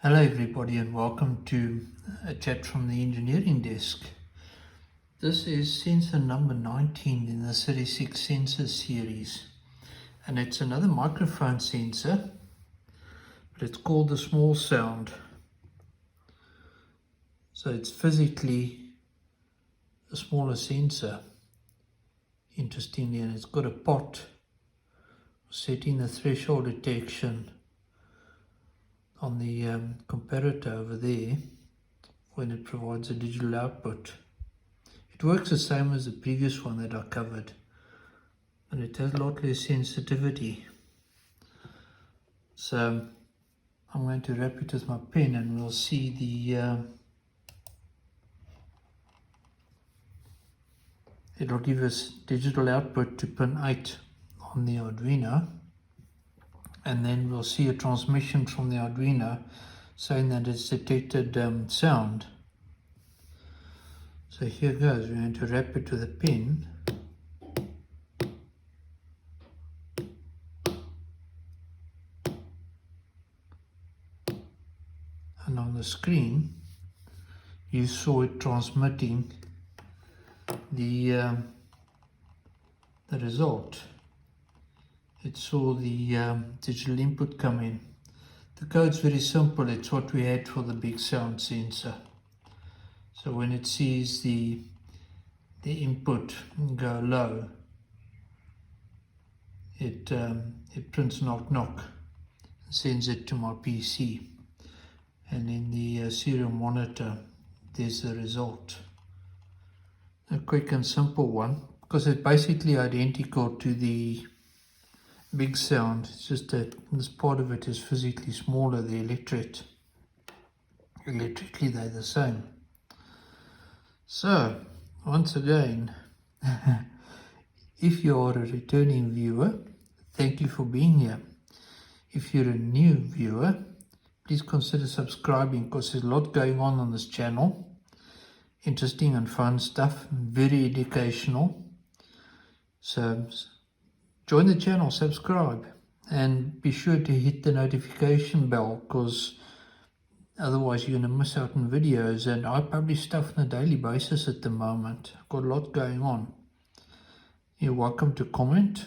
Hello everybody and welcome to a chat from the engineering desk. This is sensor number 19 in the 36 sensor series, and it's another microphone sensor, but it's called the small sound. So it's physically a smaller sensor, interestingly, and it's got a pot setting the threshold detection on the comparator over there when it provides a digital output. It works the same as the previous one that I covered, but it has a lot less sensitivity. So I'm going to wrap it with my pen and we'll see it'll give us digital output to pin 8 on the Arduino, and then we'll see a transmission from the Arduino saying that it's detected sound. So here goes. We're going to wrap it with a pen. And on the screen, you saw it transmitting the result. It saw the digital input come in. The code's very simple. It's what we had for the big sound sensor. So when it sees the input go low, it prints knock knock and sends it to my PC. And in the serial monitor, there's the result. A quick and simple one, because it's basically identical to the big sound. It's just that this part of it is physically smaller. The electrically they're the same. So once again, if you are a returning viewer, thank you for being here. If you're a new viewer, please consider subscribing, because there's a lot going on this channel. Interesting and fun stuff, very educational. So join the channel, subscribe, and be sure to hit the notification bell, because otherwise you're going to miss out on videos. And I publish stuff on a daily basis at the moment. I've got a lot going on. You're welcome to comment,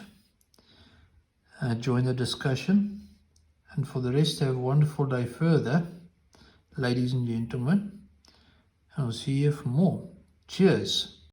join the discussion, and for the rest, have a wonderful day further, ladies and gentlemen. I'll see you for more. Cheers.